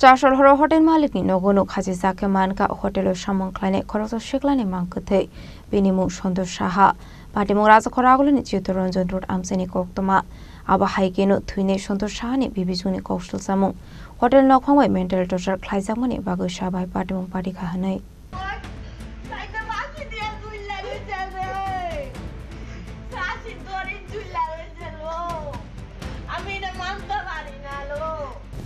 চাষল হর hotel মালিকনি নগনু খাজি জাকে মানকা হোটেলের সামংখ্লাইনে খরচ শেখলানি মাংকথৈ বিনিমু সন্তোষ সাহা পাটিমু রাজখর আগলনি চিত্তরঞ্জন রোড আমসেনি কক্তমা আবা হাইকেनु থুইনে সন্তোষ সাহানি বিবিজুনি কৌশল সামু হোটেল নখংবাই মেন্টাল টর্চার খ্লাইজাকমানি বাগৈ সাবাই পাটিমু পাটি খাহাनै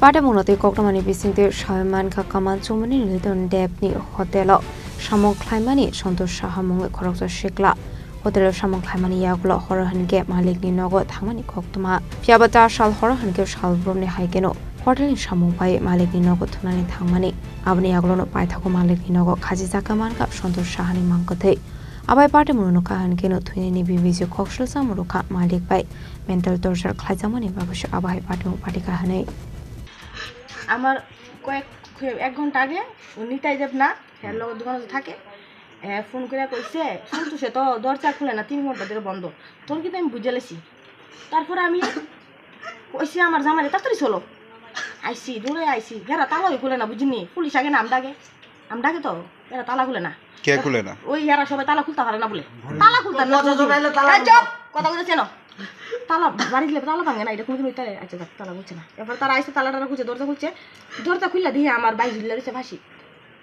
পাটেমনতে কক্তমানি বিসিংতে সায়মান কামান চুমনি নিদন ডেবনি হোটেল সামংখ্লাইমানি সন্তোষ সাহা মুঙে খরচ শেখলা হোটেলের সামংখ্লাইমানি ইয়াগুলো হরহানকে মালিকনি নগদ থামানি কক্তমা ফিয়াবাতা সাল হরহানকে সালব্রমনি হাইকেনো হোটেলনি সামংপাই মালিকনি নগদ থুনানি থামানি আবনি ইয়াগুলো পাইথাকো মালিকনি নগদ খাজি জাকামানকা সন্তোষ সাহানি মাংকথৈ আবাই পাটেমনো কাহানকেনো থুইনি বিবিজু কৌশল সামুরুখা মালিক বাই মেন্টাল টর্চার খ্লাইজামানি বাবুস আবাই পাটেমু পাটি কাহাनै আমার এক ঘন্টা আগে নিতাই যাব না হ্যাঁ দোকানে থাকে ফোন করে কইছে শুনতো সে তো দরজা খুলে না 3 ঘন্টা ধরে বন্ধ তোর কিন্তু আমি বুঝে লেছি তারপরে আমি কইছি আমার জামাই তাড়াতাড়ি চলো আইসি দূরে আইসি এরা তালাই খুলে না বুঝিনি পুলিশ আগে নাম ডাকে তো এরা তালা খুলে না কে খুলে না ওই এরা সবাই তালা খুলতে পারে না বলে তালা খুলতে না কথা বলেছে না তালা বাড়ি গেলে তালা ভাঙে না এটা কোনোদিন ওই তালে আচ্ছা তালা খুলছে না এবার তারা আইসে তালাটা খুলছে দরজা খুললে দিয়ে আমার ভাই ঝুলে রয়েছে ভাসি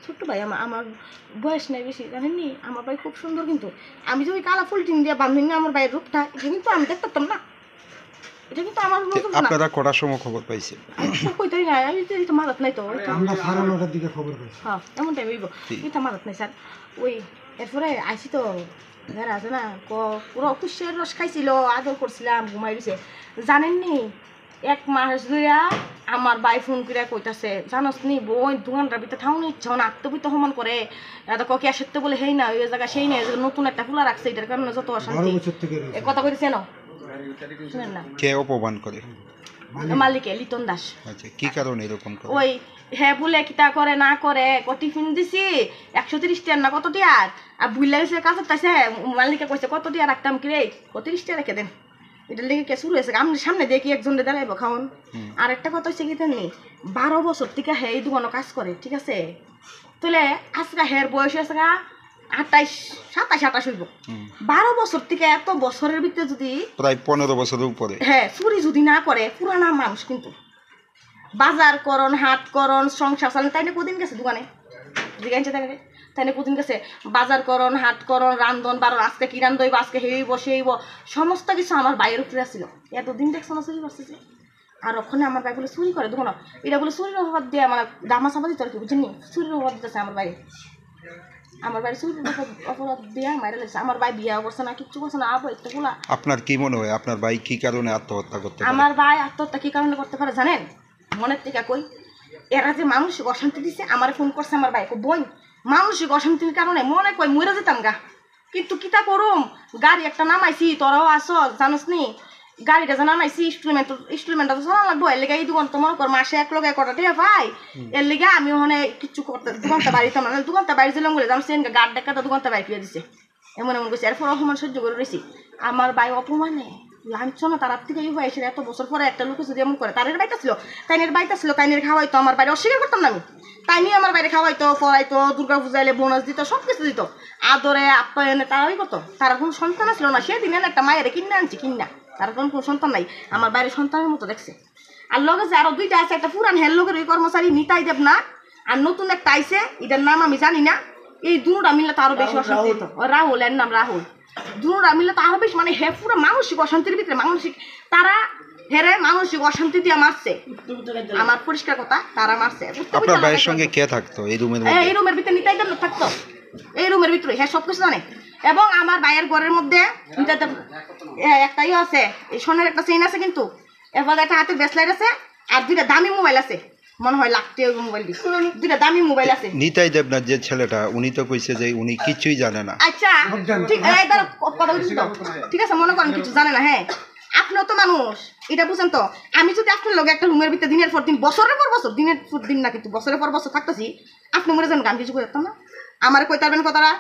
ছোট্ট ভাই আমার বয়স নেই বেশি জানেননি আমার ভাই খুব সুন্দর কিন্তু আমি যে ওই কালা ফুলটিন দিয়ে বান্ধি না আমার ভাইয়ের রূপটা এটা কিন্তু আমি দেখতাম না এটা কিন্তু আমার আপনারা কটার সময় খবর পাইছেন কইতাই না আমি তো মাদত নাই তো আমরা 9:30টার দিকে খবর পাইছি হ্যাঁ এমন টাইম হইব এটা মাদত নাই স্যার ওই এরপরে আইসি তো যারা আছে না পুরো কুশের রস খাইছিল আদর করছিলাম ঘুমাই দিছে জানেননি 1 মাস ধরে আমার ভাই ফোন করে কইতাছে জানোস নি বোন দোকানটার ভিতরে ঠাউনি ইচ্ছা না আত্মবিত সমান করে এত কে আসতে বলে হেই না ওই জায়গা সেই না নতুন একটা ফুলা রাখছে এটার কারণে যত অশান্তি কথা কইতেছে না শুনেন না কে অপমান করে মালিকে লিটন দাস আচ্ছা কি কারণে এরকম করে ওই হ্যাঁ বলে কিতা করে না করে টিফিন দিছি 130 টাকা না কত টিয়ার আর ভুল গেছে কাছে তাইছে মালিকে কইছে কত টিয়া রাখতাম কি রে 30 টাকা রেখে দেন এটা লেগে কে শুরু হয়েছে আমি সামনে দেখি একজন দাঁড়াইবো খাওন আর একটা কথা হচ্ছে কি জানি 12 বছর থেকে হে এই দোকানে কাজ করে ঠিক আছে তাহলে আজকে হের বয়স আছে 27-28 হইব 12 বছর থেকে এত বছরের ভিতরে যদি প্রায় 15 বছরের উপরে হ্যাঁ চুরি যদি না করে পুরানা মানুষ কিন্তু বাজার করন হাট করন সংসার চালান তাই না কদিন গেছে দোকানে জিজ্ঞাসা থাকে তাই না কদিন গেছে বাজার করন হাট করন রান্ধন বারণ আজকে কি রান্ধইব আজকে হেইব সেইব সমস্ত কিছু আমার বাইরের উপরে ছিল এতদিন দেখছো না চুরি করছে যে আর ওখানে আমার ভাই বলে চুরি করে দোকান এটা বলে চুরির অভাব দিয়ে আমার দামা চাপা দিতে আর কি বুঝিনি চুরির অভাব দিতেছে আমার বাইরে আমার বাড়ি চুরির অপরাধ দিয়ে মাইরে লাগছে আমার ভাই বিয়া করছে না কিচ্ছু করছে না আবো একটুগুলা আপনার কি মনে হয় আপনার ভাই কি কারণে আত্মহত্যা করতে পারে আমার ভাই আত্মহত্যা কি কারণে করতে পারে জানেন মনের থেকে কই এরা যে মানসিক অশান্তি দিছে আমার ফোন করছে আমার ভাই বোন মানসিক অশান্তির কারণে মনে কই মরে যেতাম গা কিন্তু কিতা করুম গাড়ি একটা নামাইছি তোরাও আসো জানোস নি গাড়িটা যে নামাইছি ইনস্টলমেন্টটা তো চালান লাগবো এর লেগে এই দোকান তোমার কর মাসে 1 লগে কটা টাকা পাই এর লেগে আমি ওখানে কিচ্ছু করতে দোকানটা বাড়িতে না দোকানটা বাড়ি ছিলাম বলে জানো সেন গাড় দেখা তো দোকানটা বাড়ি ফিরে দিছে এমন কইছে এরপর অপমান সহ্য করে রয়েছি আমার ভাই অপমানে লাঞ্ছনা তার থেকে এই হয়েছে এত বছর পরে একটা লোক যদি এমন করে তাদের বাইতা ছিল তাইনের খাওয়াইতো আমার বাইরে অস্বীকার করতাম না আমি তাই নিয়ে আমার বাইরে খাওয়াইতো পড়াইতো দুর্গা পূজাইলে বোনাস দিত সব কিছু দিত আদরে আপ্যায়নে তারাই কত তার কোনো সন্তান ছিল না সেদিন একটা মায়ের কিনে আনছি কিনা তার কোনো সন্তান নাই আমার বাইরে সন্তানের মতো দেখছে আর লগে যে আরো 2টা আছে একটা পুরান হের লোকের ওই কর্মচারী নিতাই দেব না আর নতুন একটা আইছে এটার নাম আমি জানি না এই দুটা মিললে তো আরো বেশি অশান্তি হতো রাহুল এর নাম রাহুল দুটা মিললে তো আরো বেশি মানে হে পুরো মানসিক অশান্তির ভিতরে তারা হেরে মানসিক অশান্তি দিয়ে মারছে আমার পরিষ্কার কথা তারা মারছে আপনার ভাইয়ের সঙ্গে কে থাকতো এই রুমের ভিতরে নিতাই দেব থাকতো এই রুমের ভিতরে হ্যাঁ সবকিছু জানে এবং আমার ভাইয়ের ঘরের মধ্যে একটাই আছে সোনার একটা চেইন আছে কিন্তু এবার একটা হাতের ব্রেসলেট আছে আর 2টা দামি মোবাইল আছে মনে হয় লাগতে মোবাইল দি 2টা দামি মোবাইল আছে নিতাই দেবনাথ যে ছেলেটা উনি তো কইছে যে উনি কিছুই জানে না আচ্ছা ঠিক কথা বলছি তো ঠিক আছে মনে করেন কিছু জানে না হ্যাঁ আপনিও তো মানুষ এটা বুঝেন তো আমি যদি আপনার লগে একটা রুমের ভিতরে দিনের পর দিন বছরের পর বছর দিনের পর দিন না কিন্তু বছরের পর বছর থাকতেছি আপনি মরে যান আমি কিছু করতাম না আমার কই পারবেন কথাটা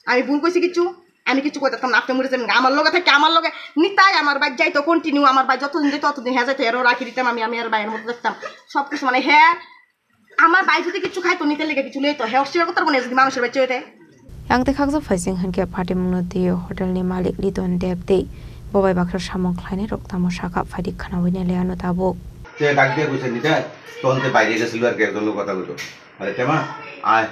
আমি ভুল কইছি কিছু আমি কিছু কইতাম না আপনি মরে যাবেন আমার লগে থেকে আমার লগে নিতাই আমার বাইক যাইতো কন্টিনিউ আমার বাইক যতদিন যেত ততদিন হ্যাঁ যাইতো এরও রাখি দিতাম আমি আর বাইয়ের মতো দেখতাম সব কিছু মানে হ্যাঁ আমার বাই যদি কিছু খাইতো নিতে লেগে কিছু লইতো হে অস্বীকার করতে পারবো না যদি মানুষের বাচ্চা হইতে yang khakza phasing hanke party munoti hotel ni malik lidon depte bobai bakra samong khlaine roktamo shaka phadi khana wine leano tabo তে ডাক দিয়ে কইছে নিতে তখন তে বাইরে গেছিল আর কি একজন লোক কথা কইতো আরে তেমা আয়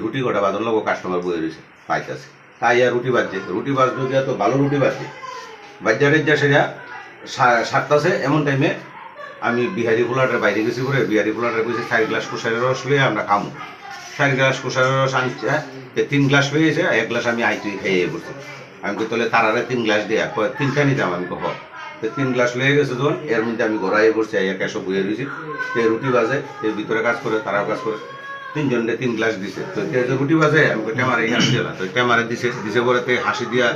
রুটি গোটা বাদন লোক কাস্টমার বই রইছে পাইতাছে তাই আর রুটি বাজবে গিয়া তো ভালো রুটি বাজছে বাজারে যা সেটা সাতটাছে এমন টাইমে আমি বিহারি পোলাটের বাইরে গেছি করে বিহারি পোলাটের কইছে 4 গ্লাস কুশারের রস লইয়া আমরা খামু 4 গ্লাস কুশারের রস আনছে 3 গ্লাস হয়ে গেছে 1 গ্লাস আমি আইতুই খেয়ে পড়ছি আমি কই তাহলে তারারে 3 গ্লাস দেয়া 3টা নিতাম আমি কহ 3 গ্লাস লয়ে গেছে যখন এর মধ্যে আমি গড়াই পড়ছি আইয়া ক্যাশো বইয়ে রয়েছি তে রুটি বাজে এর ভিতরে কাজ করে তারাও কাজ করে 3 জনকে 3 গ্লাস দিছে তো তে রুটি বাজে আমি কই টেমারে হাসি দিলা তো টেমারে দিছে পরে তে হাসি দিয়া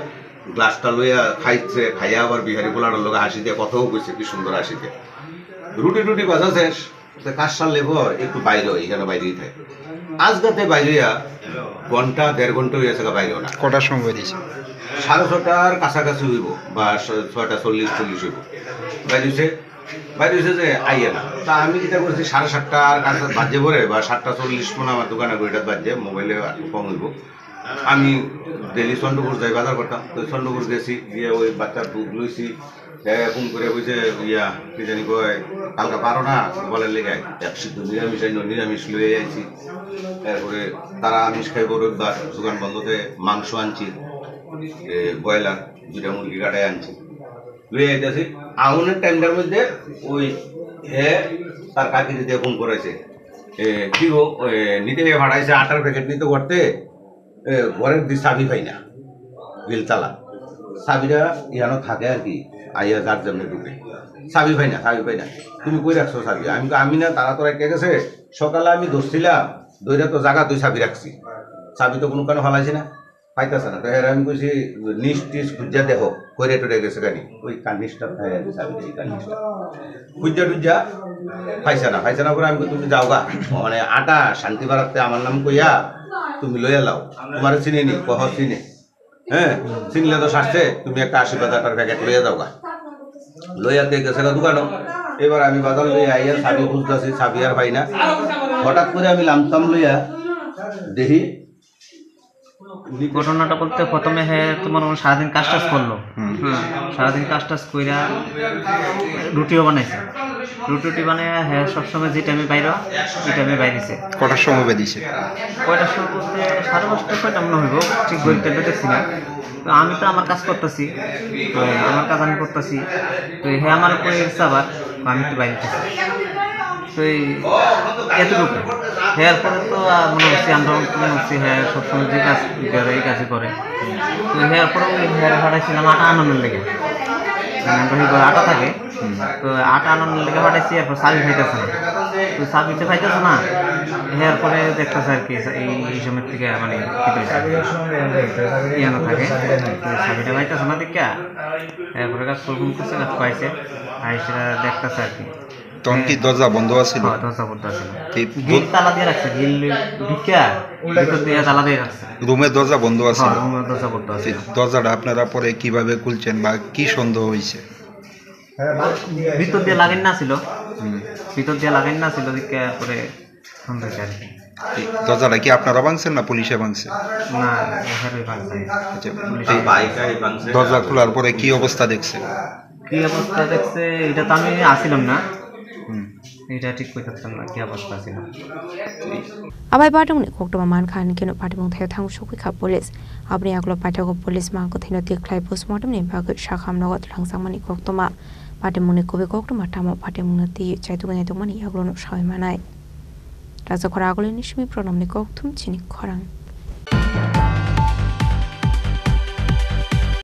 গ্লাসটা লইয়া খাইছে খাইয়া আবার বিহারি পোলাটার লোক হাসি দিয়া কথাও কইছে কি সুন্দর হাসি দিয়া রুটি বাজা শেষ তো কাজ সারলে পর একটু বাইরে এখানে বাইরেই থাকে আজগাতে বাইরেয়া ঘন্টা 1.5 ঘন্টা হয়ে গেছে বাইরেও না কটার সময় দিয়েছে 6:30টার কাছাকাছি হইব বা 6:40-40 হইব বাইরে যে আইয়া না তা আমি যেটা করছি 7:30টার কাছে বাজে পরে বা 7:40 মনে আমার দোকানে বইটা বাজে মোবাইলে কম হইব আমি ডেলি চন্দ্রপুর যাই বাজার করতাম তো চন্দ্রপুর গেছি গিয়ে ওই বাচ্চার দুধ লইছি ফোন করে কইছে ইয়া কি জানি কয় কালকা পারো না বলে লেগে একশিদ্ধ নিরামিষ লইয়ে আইছি তারপরে তারা আমিষ খাইব রোববার দোকান বন্ধতে মাংস আনছি ব্রয়লার 2টা মুরগি কাটাই আনছি লইয়ে আইতেছি আউনের টাইমটার মধ্যে ওই তার কাকি দিতে ফোন করেছে কি গো নিতে ভাড়াইছে আটার প্যাকেট নিতে করতে ঘরের দি চাবি পাই না বেলতালা চাবিটা ইয়ানো থাকে আর কি আইয়া যার জন্য ঢুকে চাবি পাই না তুমি কই রাখছো চাবি আমি না তারা তো রেখে গেছে সকালে আমি ধরছিলাম দইরা তো জায়গা তুই চাবি রাখছি চাবি তো কোনো কারণে ফালাইছি না পাইতেছে না তো এর আমি কইছি নিচ খুঁজা দেখো কইরে টরে গেছে গানি ওই কানিসটা চাবি এই কানিসটা খুঁজা পাইছে না করে আমি তুমি যাও গা মানে আটা শান্তি বাড়াতে আমার নাম কইয়া তুমি লইয়া লাও তোমার চিনি নি কহ চিনে হ্যাঁ চিনলে তো শাসছে তুমি একটা 80 টাকার প্যাকেট লইয়া যাও গা লইয়াতে গেছে গা দোকানো এবার আমি বাজার লইয়া আইয়া চাবি খুঁজতেছি চাবি আর পাই না হঠাৎ করে আমি লামসাম লইয়া দেখি ঘটনাটা বলতে প্রথমে তোমার সারাদিন কাজ টাজ করলো সারাদিন কাজ টাজ কইরা রুটিও বানাইছে রুটি বানায় সবসময় যে টাইমে বাইরে ওই টাইমে বাইরেছে কটার সময় বেরিয়েছে কয়টার সময় বলতে 5:30 কয়টা মনে হইব ঠিক বলতে দেখছি না তো আমি তো আমার কাজ করতেছি তো আমার কাজ আমি করতেছি তো আমার উপরে এসে আবার আমি একটু বাইরে তো এতটুকু পরে তো মনে হচ্ছে আমরা মনে হচ্ছে সবসময় যে কাজ করে এই কাজই করে তো পরে হাঁটাইছিলাম আটা আনন্দের লেগে আটা থাকে তো আটা আনন্দের লেগে হাঁটাইছি এরপর চাবি খাইতেছে না তো চাবিতে খাইতেছে না পরে দেখতেছে আর কি এই সময় থেকে মানে ইয়ানো থাকে তো চাবিটা খাইতেছে না দেখা এরপরে কাজ ফোন করছে কাজ পাইছে আর সেটা দেখতেছে আর কি তখন কি দরজা বন্ধ আছিল দরজা বন্ধ আছিল গিল তালা দিয়ে রাখছে গিল ভিক্ষা ভিতর দিয়ে তালা দিয়ে রাখছে রুমের দরজা বন্ধ আছিল রুমের দরজা বন্ধ আছিল দরজাটা আপনারা পরে কিভাবে খুলছেন বা কি সন্দেহ হইছে ভিতর দিয়ে লাগাই না ছিল দিকে পরে সন্দেহ আর কি দরজাটা কি আপনারা ভাঙছেন না পুলিশে ভাঙছে না এখানে ভাঙছে দরজা খোলার পরে কি অবস্থা দেখছে এটা তো আমি আসিলাম না এটা ঠিক কইতে পারতাম না কি অবস্থা ছিল আবাই বাটংনি কোকটমা মানখান কেন পাটিমং থাই থাংসুক খা পুলিশ আপনি আগলো পাঠাগো পুলিশ মাংকো থিনো দেখলাই পোস্টমর্টম नि बागै शाखाम नगत लांसांमानि कोकटमा पाटिमुनि कबे कोकटमा टामो पाटिमुनति चाइतुगनि तोमानि आग्लोनो सायमानाय राजा खरा आगोलनि सिमि प्रणामनि कोकथुम चिनि खरां